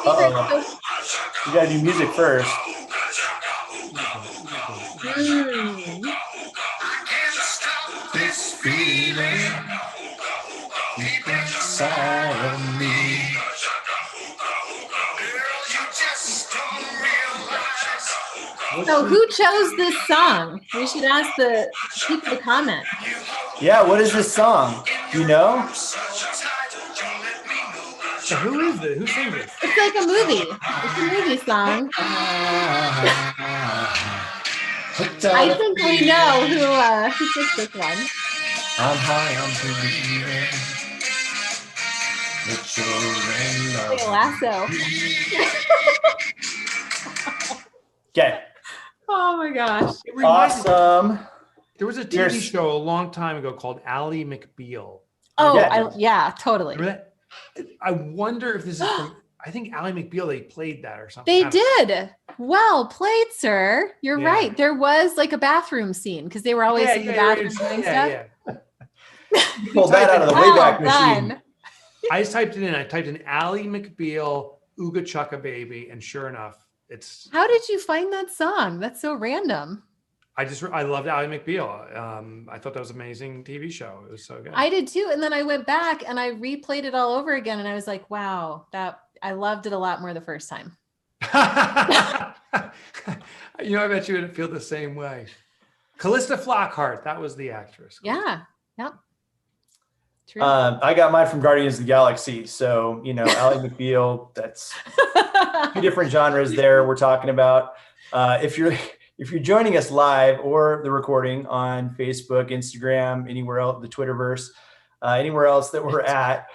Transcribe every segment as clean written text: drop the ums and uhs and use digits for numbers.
favorite. You gotta do music first. This feeling deep inside of me. So who chose this song? We should ask the people to comment. Yeah, what is this song? Do you know? So who is this? Who sings this? It's like a movie. It's a movie song. I think we know who picked this one. I'm high on believing that you're in love. Like a lasso. Okay. Oh my gosh. Awesome. There was a TV show a long time ago called Ally McBeal. Oh, yeah, totally. Remember that? I wonder if this is from, I think Ally McBeal, they played that or something. They did. Well played, sir. You're right. There was like a bathroom scene because they were always in the bathroom doing stuff. Pulled that out of the Wayback Machine. I just typed it in. I typed in Ally McBeal, Ooga Chukka Baby, and sure enough, it's. How did you find that song? That's so random. I loved Ally McBeal. I thought that was an amazing TV show. It was so good. I did too. And then I went back and I replayed it all over again. And I was like, wow, I loved it a lot more the first time. I bet you would feel the same way. Callista Flockhart, that was the actress. Yeah. Yep. True. I got mine from Guardians of the Galaxy. So, Ally McBeal, that's two different genres there we're talking about. If you're joining us live or the recording on Facebook, Instagram, anywhere else, the Twitterverse, anywhere else that we're at,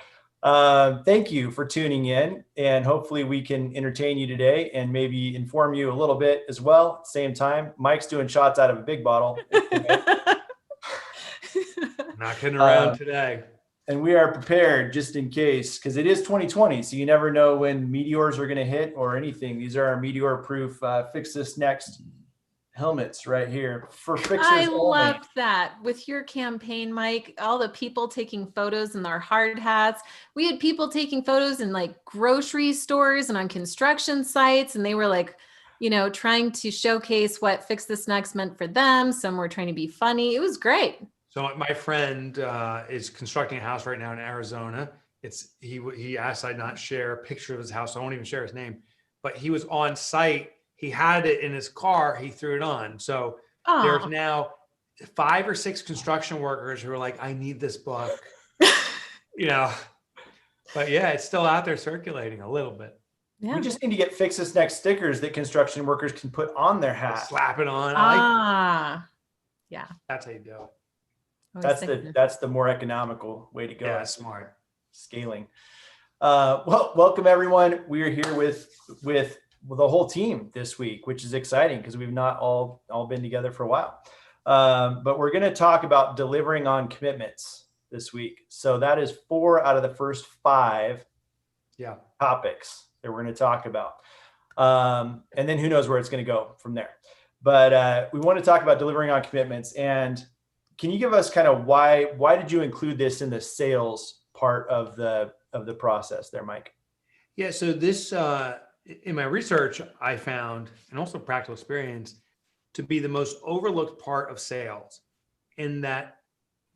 thank you for tuning in. And hopefully we can entertain you today and maybe inform you a little bit as well. At the same time, Mike's doing shots out of a big bottle. Not kidding around today. And we are prepared just in case, because it is 2020. So you never know when meteors are going to hit or anything. These are our meteor-proof Fix This Next helmets right here for fixers. I love that with your campaign, Mike. All the people taking photos in their hard hats. We had people taking photos in like grocery stores and on construction sites, and they were like, trying to showcase what Fix This Next meant for them. Some were trying to be funny. It was great. So my friend is constructing a house right now in Arizona. He asked I not share a picture of his house. So I won't even share his name, but he was on site. He had it in his car. He threw it on. So there's now 5 or 6 construction workers who are like, I need this book, but yeah, it's still out there circulating a little bit. Yeah. We just need to get Fix This Next stickers that construction workers can put on their hat. Slap it on. Yeah. That's how you do it. That's the more economical way to go. Yeah, smart. Scaling. Well, welcome everyone. We are here with the whole team this week, which is exciting because we've not all been together for a while. But we're going to talk about delivering on commitments this week. So that is 4 out of the first 5 topics that we're going to talk about. And then who knows where it's going to go from there. But we want to talk about delivering on commitments. And can you give us kind of why did you include this in the sales part of the process there, Mike? Yeah, so this in my research, I found, and also practical experience, to be the most overlooked part of sales, in that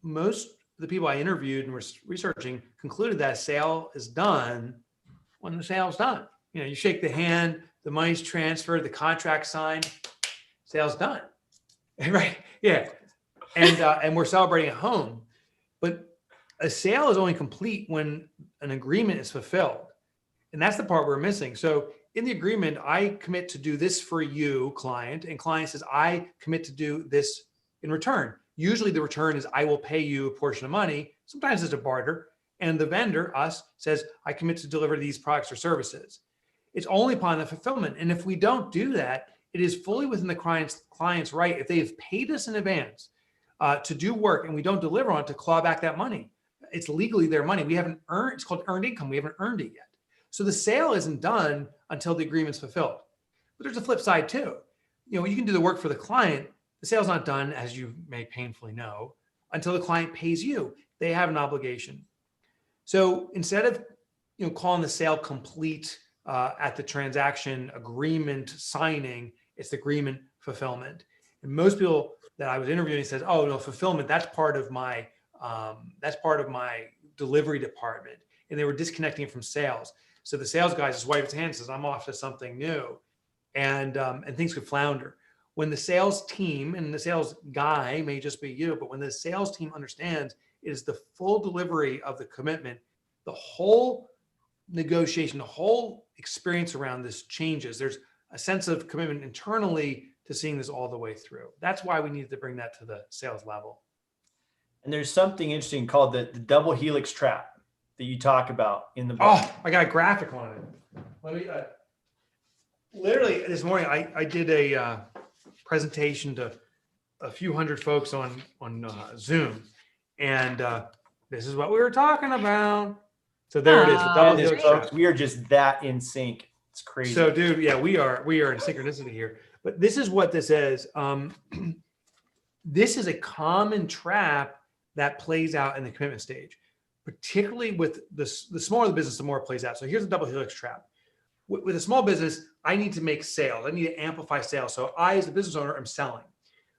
most of the people I interviewed and was researching concluded that a sale is done when the sale's done. You shake the hand, the money's transferred, the contract signed, sale's done, right? Yeah, and we're celebrating at home, but a sale is only complete when an agreement is fulfilled, and that's the part we're missing. So in the agreement, I commit to do this for you, client, and client says, I commit to do this in return. Usually the return is I will pay you a portion of money. Sometimes it's a barter. And the vendor, us, says, I commit to deliver these products or services. It's only upon the fulfillment. And if we don't do that, it is fully within the client's right, if they've paid us in advance to do work and we don't deliver on it, to claw back that money. It's legally their money. We haven't earned, it's called earned income. We haven't earned it yet. So the sale isn't done until the agreement's fulfilled. But there's a flip side too. You can do the work for the client. The sale's not done, as you may painfully know, until the client pays you. They have an obligation. So instead of calling the sale complete at the transaction agreement signing. It's the agreement fulfillment. And most people that I was interviewing says, "Oh no, fulfillment, that's part of my delivery department," and they were disconnecting it from sales. So the sales guy just wipes his hands and says, "I'm off to something new," and things could flounder. When the sales team, and the sales guy may just be you, but when the sales team understands it is the full delivery of the commitment, the whole negotiation, the whole experience around this changes. There's a sense of commitment internally to seeing this all the way through. That's why we need to bring that to the sales level. And there's something interesting called the double helix trap that you talk about in the book. Oh, I got a graphic on it. Let me, literally this morning, I did a presentation to a few hundred folks on Zoom. And this is what we were talking about. So there it is. The double helix folks, trap. we are just that in sync. It's crazy. So dude, yeah, we are in synchronicity here. But this is what this is. This is a common trap that plays out in the commitment stage, particularly with the smaller the business, the more it plays out. So here's the double helix trap. With a small business, I need to make sales. I need to amplify sales. So I, as a business owner, am selling,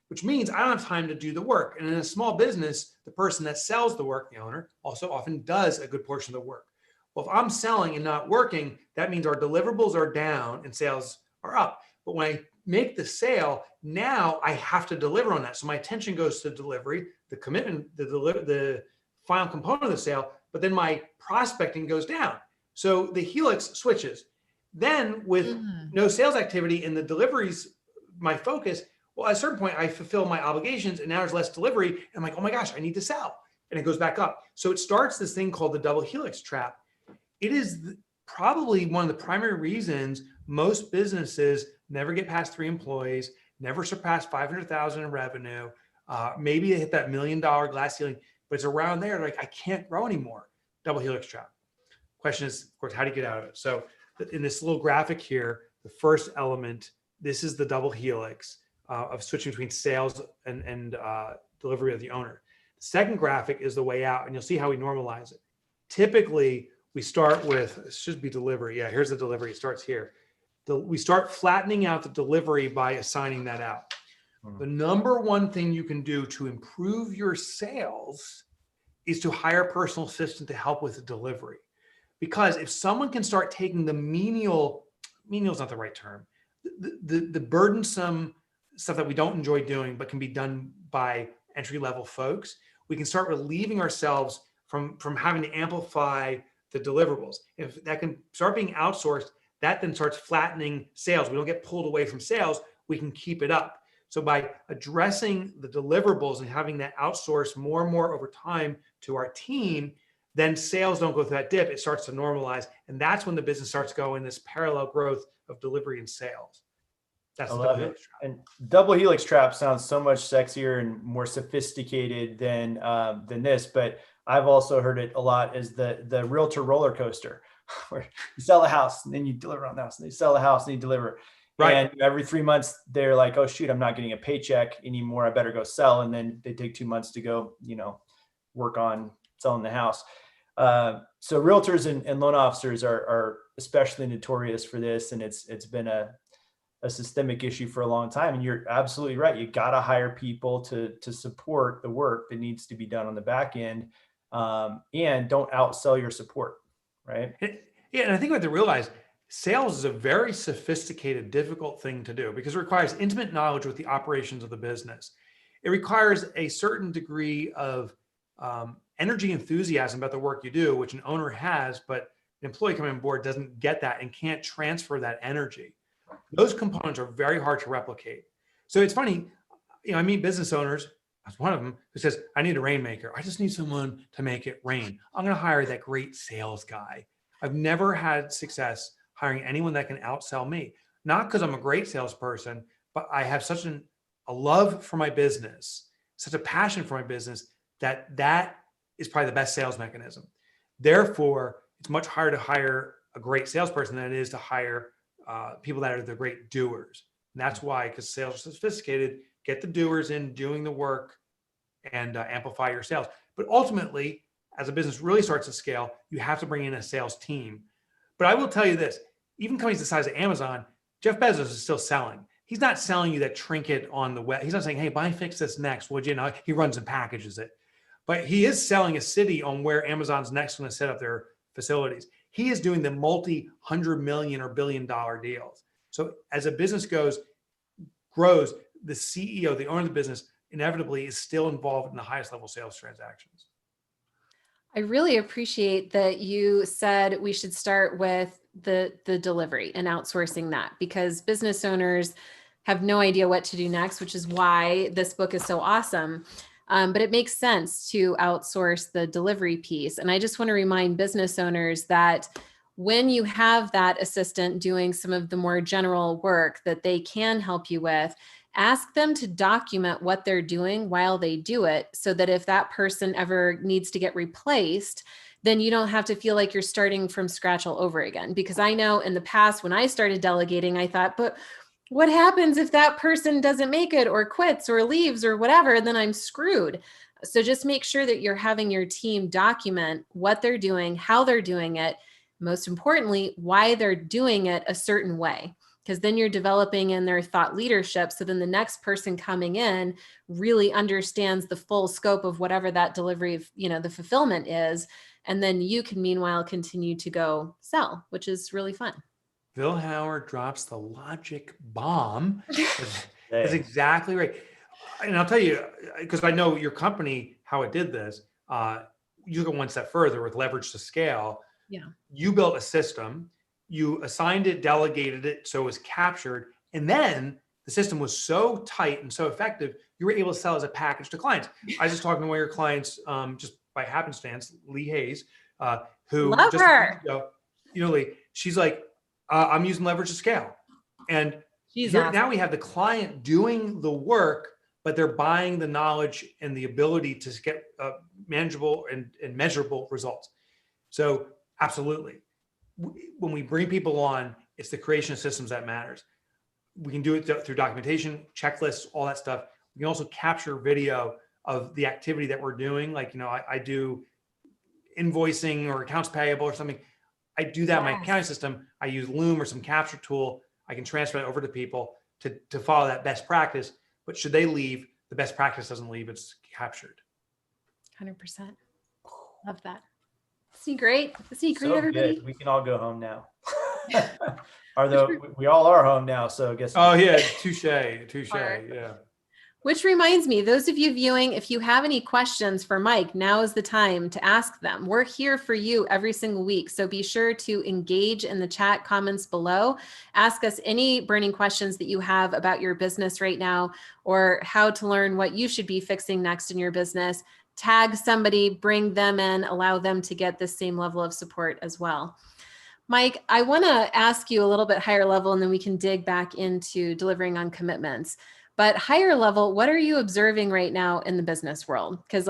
which means I don't have time to do the work. And in a small business, the person that sells the work, the owner, also often does a good portion of the work. Well, if I'm selling and not working, that means our deliverables are down and sales are up. But when I make the sale, now I have to deliver on that. So my attention goes to delivery, the commitment, the final component of the sale, but then my prospecting goes down. So the helix switches. Then with no sales activity in the deliveries, my focus, well, at a certain point, I fulfill my obligations and now there's less delivery. And I'm like, oh my gosh, I need to sell. And it goes back up. So it starts this thing called the double helix trap. It is probably one of the primary reasons most businesses never get past 3 employees, never surpass 500,000 in revenue. Maybe they hit that $1 million glass ceiling, but it's around there. Like, I can't grow anymore. Double helix trap. Question is, of course, how do you get out of it? So in this little graphic here, the first element, this is the double helix of switching between sales and delivery of the owner. The second graphic is the way out, and you'll see how we normalize it. Typically, we start with, it should be delivery. Yeah, here's the delivery. It starts here. We start flattening out the delivery by assigning that out. The number one thing you can do to improve your sales is to hire a personal assistant to help with the delivery. Because if someone can start taking the menial is not the right term, the burdensome stuff that we don't enjoy doing, but can be done by entry-level folks, we can start relieving ourselves from having to amplify the deliverables. If that can start being outsourced, that then starts flattening sales. We don't get pulled away from sales. We can keep it up. So by addressing the deliverables and having that outsourced more and more over time to our team, then sales don't go through that dip. It starts to normalize. And that's when the business starts going this parallel growth of delivery and sales. That's I the love double it. helix trap. And double helix trap sounds so much sexier and more sophisticated than this. But I've also heard it a lot as the realtor roller coaster, where you sell a house and then you deliver on the house, and they sell the house and you deliver. Right. And every 3 months they're like, oh shoot, I'm not getting a paycheck anymore. I better go sell. And then they take 2 months to go, work on selling the house. So realtors and loan officers are especially notorious for this. And it's been a systemic issue for a long time. And you're absolutely right. You got to hire people to support the work that needs to be done on the back end. And don't outsell your support. Right. Yeah. And I think we have to realize sales is a very sophisticated, difficult thing to do because it requires intimate knowledge with the operations of the business. It requires a certain degree of energy, enthusiasm about the work you do, which an owner has, but an employee coming on board doesn't get that and can't transfer that energy. Those components are very hard to replicate. So it's funny, I meet business owners, as one of them, who says, I need a rainmaker. I just need someone to make it rain. I'm going to hire that great sales guy. I've never had success hiring anyone that can outsell me, not because I'm a great salesperson, but I have such a love for my business, such a passion for my business that is probably the best sales mechanism. Therefore, it's much harder to hire a great salesperson than it is to hire people that are the great doers. And that's why, because sales is sophisticated, get the doers in doing the work and amplify your sales. But ultimately, as a business really starts to scale, you have to bring in a sales team. But I will tell you this, even companies the size of Amazon, Jeff Bezos is still selling. He's not selling you that trinket on the web. He's not saying, hey, buy and fix this next. Would you know? He runs and packages it. But he is selling a city on where Amazon's next going to set up their facilities. He is doing the multi-hundred million or billion-dollar deals. So as a business grows, the CEO, the owner of the business, inevitably is still involved in the highest level sales transactions. I really appreciate that you said we should start with the delivery and outsourcing that, because business owners have no idea what to do next, which is why this book is so awesome. But it makes sense to outsource the delivery piece. And I just want to remind business owners that when you have that assistant doing some of the more general work that they can help you with, ask them to document what they're doing while they do it, so that if that person ever needs to get replaced, then you don't have to feel like you're starting from scratch all over again. Because I know in the past, when I started delegating, I thought, but what happens if that person doesn't make it or quits or leaves or whatever, and then I'm screwed. So just make sure that you're having your team document what they're doing, how they're doing it, most importantly, why they're doing it a certain way, because then you're developing in their thought leadership. So then the next person coming in really understands the full scope of whatever that delivery of, the fulfillment is. And then you can meanwhile continue to go sell, which is really fun. Vilahuer drops the logic bomb. That's exactly right. And I'll tell you, because I know your company, how it did this, you took it one step further with leverage to scale. Yeah. You built a system, you assigned it, delegated it, so it was captured. And then the system was so tight and so effective, you were able to sell as a package to clients. I was just talking to one of your clients, just by happenstance, Lee Hayes, who love just her. Lee, she's like, I'm using leverage to scale. And awesome. Now we have the client doing the work, but they're buying the knowledge and the ability to get manageable and measurable results. So absolutely. When we bring people on, it's the creation of systems that matters. We can do it through documentation, checklists, all that stuff. We can also capture video of the activity that we're doing. Like, I do invoicing or accounts payable or something. I do that in my accounting system. I use Loom or some capture tool. I can transfer it over to people to follow that best practice. But should they leave, the best practice doesn't leave, it's captured. 100%. Love that. Isn't he great? Isn't he great, So everybody? good. We can all go home now. Although we all are home now, so I guess. Oh yeah, touche, yeah. Which reminds me, those of you viewing, if you have any questions for Mike, now is the time to ask them. We're here for you every single week. So be sure to engage in the chat comments below. Ask us any burning questions that you have about your business right now, or how to learn what you should be fixing next in your business. Tag somebody, bring them in, allow them to get the same level of support as well. Mike, I want to ask you a little bit higher level, and then we can dig back into delivering on commitments. But higher level, what are you observing right now in the business world? Because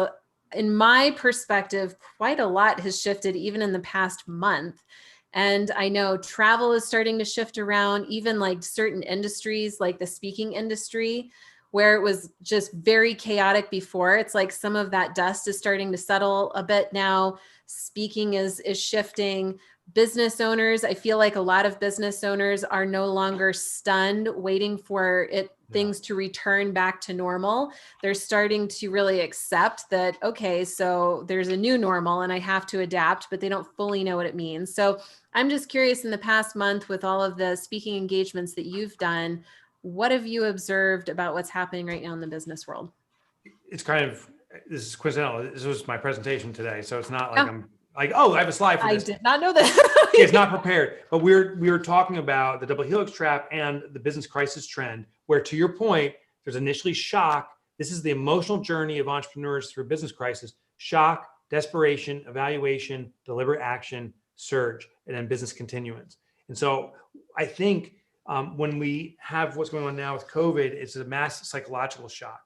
in my perspective, quite a lot has shifted even in the past month. And I know travel is starting to shift around, even like certain industries, like the speaking industry, where it was just very chaotic before. It's like some of that dust is starting to settle a bit now. Speaking is shifting. Business owners, I feel like a lot of business owners are no longer stunned waiting for things to return back to normal. They're starting to really accept that, okay, so there's a new normal and I have to adapt, but they don't fully know what it means. So I'm just curious, in the past month, with all of the speaking engagements that you've done, what have you observed about what's happening right now in the business world? It's this is coincidental. This was my presentation today. So it's not like I'm like, oh, I have a slide for this. I did not know that. It's not prepared. But we were talking about the double helix trap and the business crisis trend, where, to your point, there's initially shock. This is the emotional journey of entrepreneurs through business crisis: shock, desperation, evaluation, deliberate action, surge, and then business continuance. And so I think when we have what's going on now with COVID, it's a mass psychological shock.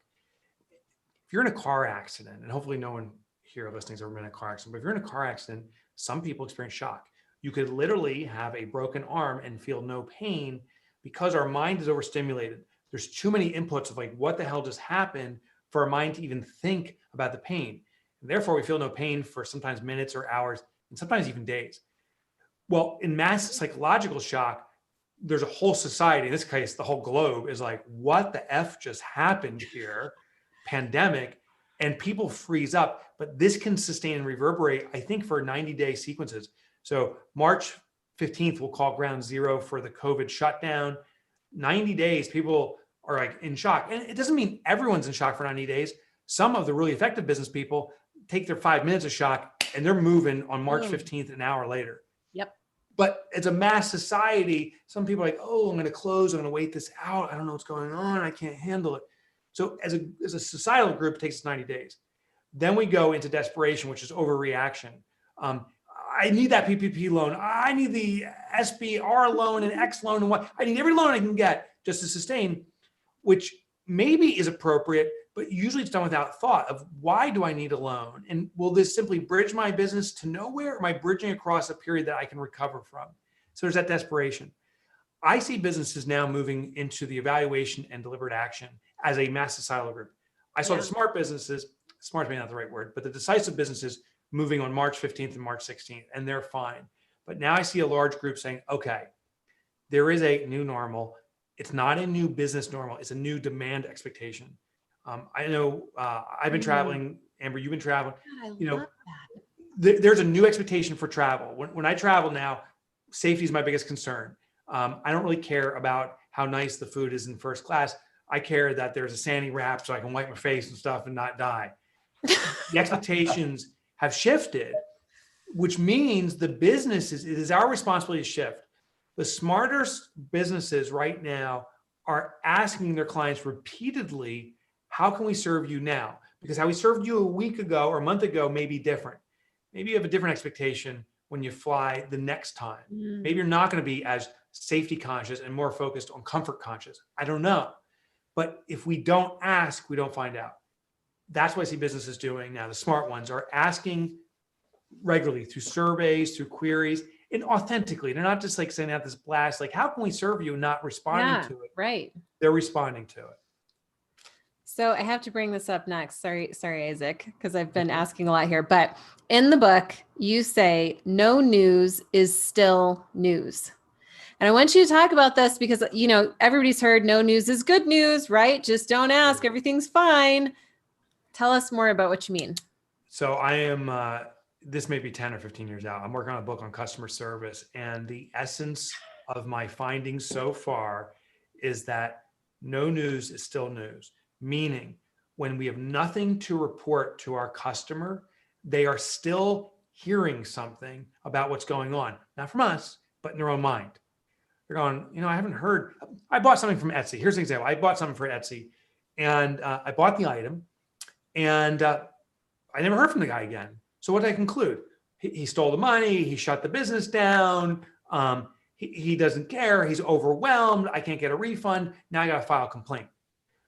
If you're in a car accident, and hopefully no one here listening has ever been in a car accident, but if you're in a car accident, some people experience shock. You could literally have a broken arm and feel no pain because our mind is overstimulated. There's too many inputs of like, what the hell just happened for our mind to even think about the pain. And therefore we feel no pain for sometimes minutes or hours, and sometimes even days. Well, in mass psychological shock, there's a whole society, in this case, the whole globe is like, what the F just happened here? Pandemic, and people freeze up. But this can sustain and reverberate, I think, for 90-day sequences. So March 15th, we'll call ground zero for the COVID shutdown. 90 days, people are like in shock. And it doesn't mean everyone's in shock for 90 days. Some of the really effective business people take their 5 minutes of shock and they're moving on March 15th, an hour later. Yep. But it's a mass society. Some people are like, oh, I'm going to close. I'm going to wait this out. I don't know what's going on. I can't handle it. So as a societal group, it takes us 90 days. Then we go into desperation, which is overreaction. I need that PPP loan. I need the SBR loan and X loan and what. I need every loan I can get just to sustain, which maybe is appropriate, but usually it's done without thought of why do I need a loan? And will this simply bridge my business to nowhere? Or am I bridging across a period that I can recover from? So there's that desperation. I see businesses now moving into the evaluation and delivered action as a mass societal group. I saw the smart businesses, smart may not the right word, but the decisive businesses moving on March 15th and March 16th, and they're fine. But now I see a large group saying, okay, there is a new normal. It's not a new business normal. It's a new demand expectation. I know I've been traveling. Amber, you've been traveling. God, you know, love that. there's a new expectation for travel. When I travel now, safety is my biggest concern. I don't really care about how nice the food is in first class. I care that there's a sandy wrap so I can wipe my face and stuff and not die. The expectations have shifted, which means the businesses, it is our responsibility to shift. The smartest businesses right now are asking their clients repeatedly, how can we serve you now? Because how we served you a week ago or a month ago may be different. Maybe you have a different expectation when you fly the next time. Maybe you're not going to be as safety conscious and more focused on comfort conscious. I don't know. But if we don't ask, we don't find out. That's what I see businesses doing now. The smart ones are asking regularly through surveys, through queries, and authentically. They're not just like sending out this blast, like, how can we serve you, not responding to it. Right. They're responding to it. So I have to bring this up next. Sorry, Isaac, because I've been asking a lot here. But in the book, you say no news is still news. And I want you to talk about this because, you know, everybody's heard no news is good news, right? Just don't ask. Everything's fine. Tell us more about what you mean. So I am, this may be 10 or 15 years out. I'm working on a book on customer service. And the essence of my findings so far is that no news is still news. Meaning when we have nothing to report to our customer, they are still hearing something about what's going on. Not from us, but in their own mind. They're going, you know, I haven't heard. I bought something from Etsy. Here's an example. I bought something for Etsy and I bought the item and I never heard from the guy again. So what did I conclude? He stole the money. He shut the business down. He doesn't care. He's overwhelmed. I can't get a refund. Now I got to file a complaint.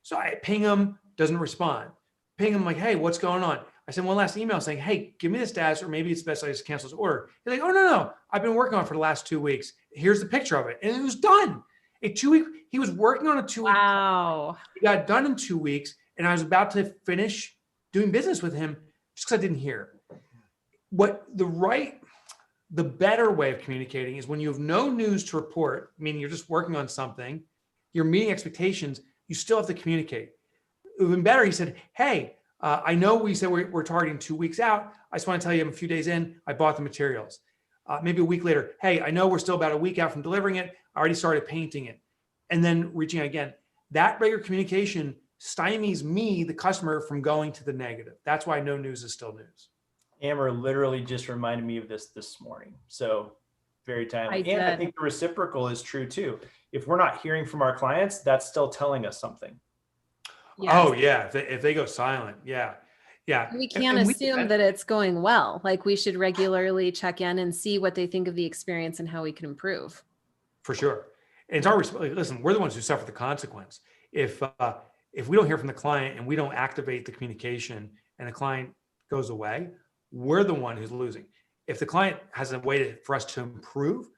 So I ping him, doesn't respond. Ping him like, hey, what's going on? I sent one last email saying, hey, give me the status, or maybe it's best I just cancel this order. He's like, oh, no. I've been working on it for the last 2 weeks. Here's the picture of it. And it was done. He was working on a 2 week. Wow. He got done in 2 weeks. And I was about to finish doing business with him just because I didn't hear. The better way of communicating is when you have no news to report, meaning you're just working on something, you're meeting expectations, you still have to communicate. Even better, he said, hey, I know we said we're targeting 2 weeks out. I just want to tell you I'm a few days in, I bought the materials. Maybe a week later, hey, I know we're still about a week out from delivering it. I already started painting it. And then reaching out again. That regular communication stymies me, the customer, from going to the negative. That's why no news is still news. Amber literally just reminded me of this morning. So very timely. And I think the reciprocal is true too. If we're not hearing from our clients, that's still telling us something. Yes. Oh yeah. If they go silent. Yeah. Yeah. We can't assume that it's going well. Like we should regularly check in and see what they think of the experience and how we can improve. For sure. And it's our responsibility. Listen, we're the ones who suffer the consequence. If we don't hear from the client and we don't activate the communication and the client goes away, we're the one who's losing. If the client has a way for us to improve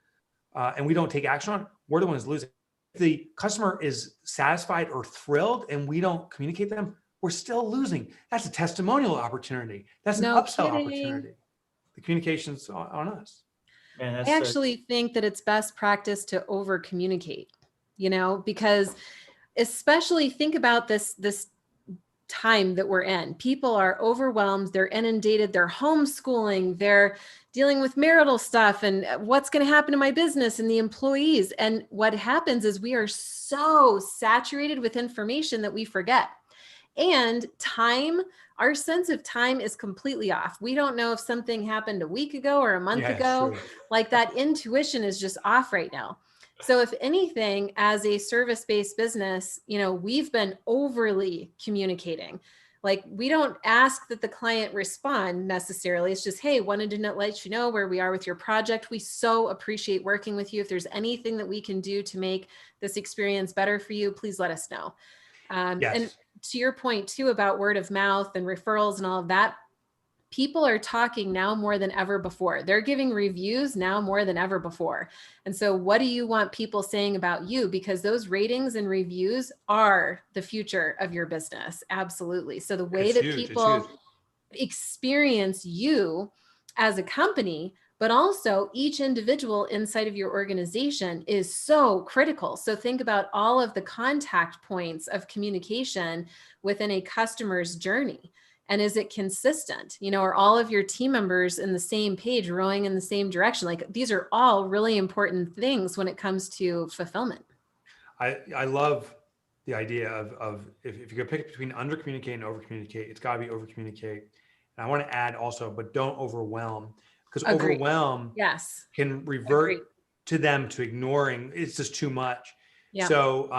and we don't take action on it, we're the one who's losing. If the customer is satisfied or thrilled and we don't communicate to them, we're still losing. That's a testimonial opportunity. That's an upsell opportunity. The communication's on us. Man, I actually think that it's best practice to over communicate, because especially think about this time that we're in. People are overwhelmed, they're inundated, they're homeschooling, they're dealing with marital stuff and what's going to happen to my business and the employees. And what happens is we are so saturated with information that we forget. And time, our sense of time is completely off. We don't know if something happened a week ago or a month ago. Like that intuition is just off right now. So if anything, as a service-based business, we've been overly communicating. Like we don't ask that the client respond necessarily. It's just, hey, wanted to let you know where we are with your project. We so appreciate working with you. If there's anything that we can do to make this experience better for you, please let us know. Yes. And to your point too, about word of mouth and referrals and all of that, people are talking now more than ever before. They're giving reviews now more than ever before. And so what do you want people saying about you? Because those ratings and reviews are the future of your business. Absolutely. So the way that people experience you as a company, but also each individual inside of your organization is so critical. So think about all of the contact points of communication within a customer's journey. And is it consistent? Are all of your team members in the same page, rowing in the same direction? Like these are all really important things when it comes to fulfillment. I love the idea of if you're going to pick between under communicate and over communicate, it's got to be over communicate. And I want to add also, but don't overwhelm, because overwhelm can revert to them to ignoring. It's just too much. Yeah. So,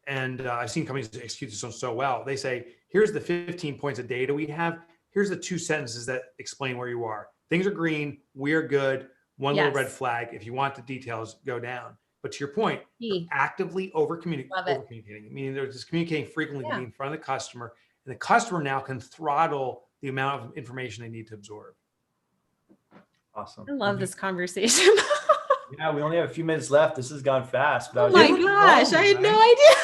and I've seen companies execute this so well. They say, here's the 15 points of data we have. Here's the 2 sentences that explain where you are. Things are green. We are good. One little red flag. If you want the details, go down. But to your point, actively over communicating, meaning they're just communicating frequently to be in front of the customer, and the customer now can throttle the amount of information they need to absorb. Awesome. I love this conversation. Yeah, we only have a few minutes left. This has gone fast. But oh my gosh, I had no idea.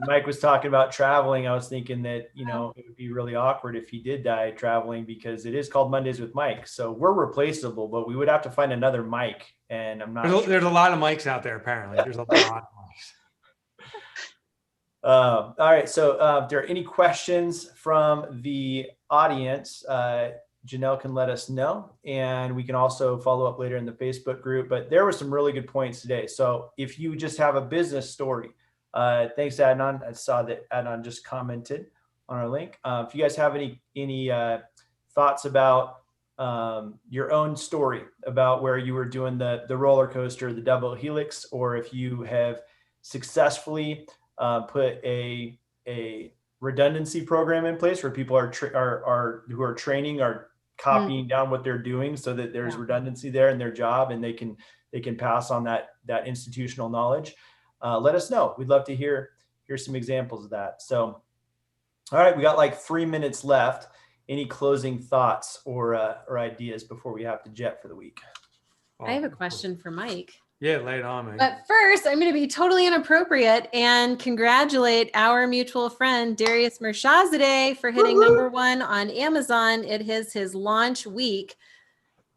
Mike was talking about traveling. I was thinking that, it would be really awkward if he did die traveling, because it is called Mondays with Mike. So we're replaceable, but we would have to find another Mike. And I'm not There's a lot of Mikes out there, apparently. There's a lot of Mikes. All right. So if there are any questions from the audience, Janelle can let us know, and we can also follow up later in the Facebook group. But there were some really good points today. So if you just have a business story, thanks, Adnan. I saw that Adnan just commented on our link. If you guys have any thoughts about your own story about where you were doing the roller coaster, the double helix, or if you have successfully put a redundancy program in place where people who are training are copying down what they're doing so that there's redundancy there in their job, and they can pass on that institutional knowledge. Let us know. We'd love to hear some examples of that. So, all right, we got like 3 minutes left. Any closing thoughts or ideas before we have to jet for the week? I have a question for Mike. Yeah, lay it on me. But first, I'm going to be totally inappropriate and congratulate our mutual friend, Darius Mershazadeh, for hitting #1 on Amazon. It is his launch week.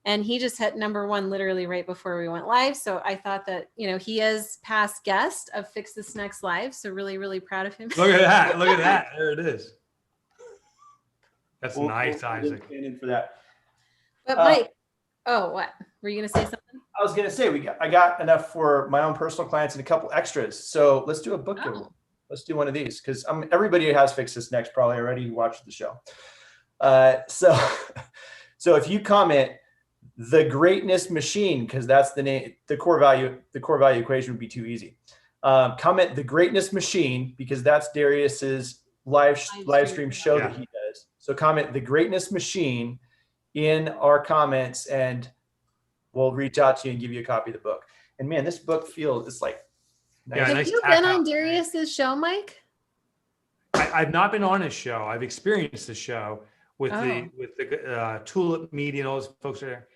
And he just hit #1 literally right before we went live. So I thought that, he is past guest of Fix This Next Live. So really, really proud of him. Look at that. Look at that. There it is. That's nice, Isaac. In for that. But Mike, what? Were you going to say something? I was going to say, I got enough for my own personal clients and a couple extras. So let's do a book giveaway. Let's do one of these, because everybody has Fix This Next probably already watched the show. So if you comment the greatness machine, because that's the name, the core value equation would be too easy. Comment the greatness machine, because that's Darius's live stream show that he does. So comment the greatness machine in our comments, and we'll reach out to you and give you a copy of the book. And man, this book it's like nice. Have you been on Darius's show, Mike? I've not been on his show. I've experienced the show with the Tulip Media and all those folks there.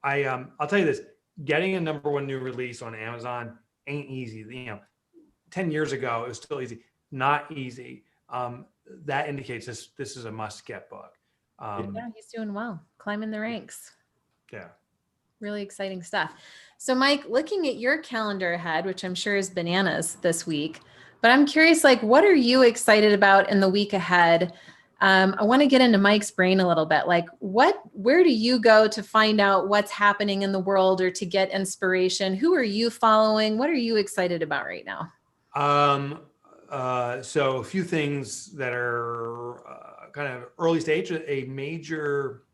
I'll tell you this: getting a #1 new release on Amazon ain't easy. 10 years ago it was still easy. Not easy. That indicates this is a must-get book. He's doing well, climbing the ranks. Yeah. Really exciting stuff. So Mike, looking at your calendar ahead, which I'm sure is bananas this week, but I'm curious, like, what are you excited about in the week ahead? I want to get into Mike's brain a little bit. Like, where do you go to find out what's happening in the world or to get inspiration? Who are you following? What are you excited about right now? So a few things that are kind of early stage. A major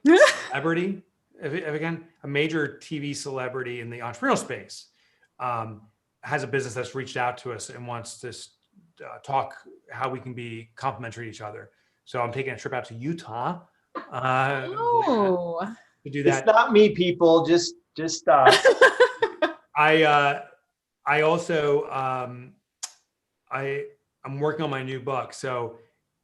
celebrity, again, a major TV celebrity in the entrepreneurial space has a business that's reached out to us and wants to talk how we can be complementary to each other. So I'm taking a trip out to Utah to do that. It's not me, people. Just stop. I also I'm working on my new book. So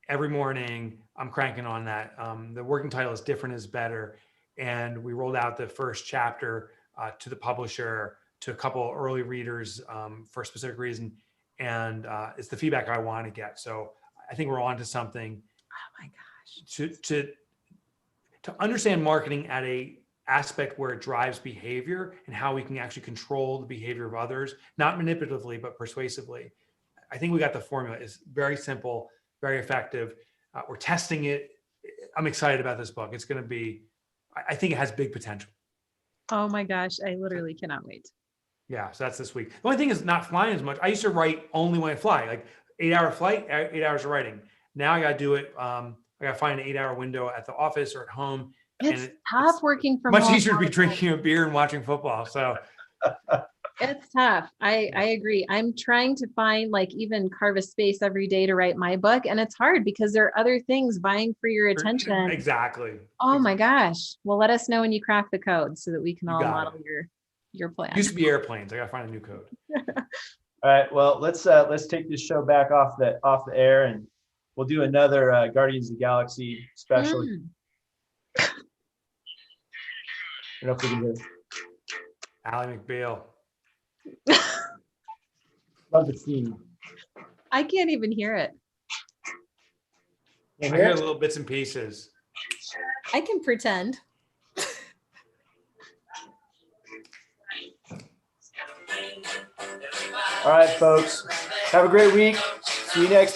every morning I'm cranking on that. The working title is Different is Better. And we rolled out the first chapter to the publisher, to a couple early readers for a specific reason. And it's the feedback I want to get. So I think we're on to something. Oh my gosh. To understand marketing at a aspect where it drives behavior and how we can actually control the behavior of others, not manipulatively, but persuasively. I think we got the formula. It's very simple, very effective. We're testing it. I'm excited about this book. It's going to be, I think it has big potential. Oh my gosh. I literally cannot wait. Yeah. So that's this week. The only thing is not flying as much. I used to write only when I fly, like 8-hour flight, 8 hours of writing. Now I got to do it. I got to find an 8-hour window at the office or at home. It's tough working from much home. easier to be drinking a beer and watching football. So it's tough. I agree. I'm trying to find, like, even carve a space every day to write my book. And it's hard because there are other things vying for your attention. Exactly. Oh my gosh. Well, let us know when you crack the code so that we can all model your plan. Used to be airplanes. I got to find a new code. All right. Well, let's take this show back off the air, and we'll do another Guardians of the Galaxy special. I don't know if we can do it. Ally McBeal. Love the scene. I can't even hear it. I hear little bits and pieces. I can pretend. All right, folks. Have a great week. See you next week.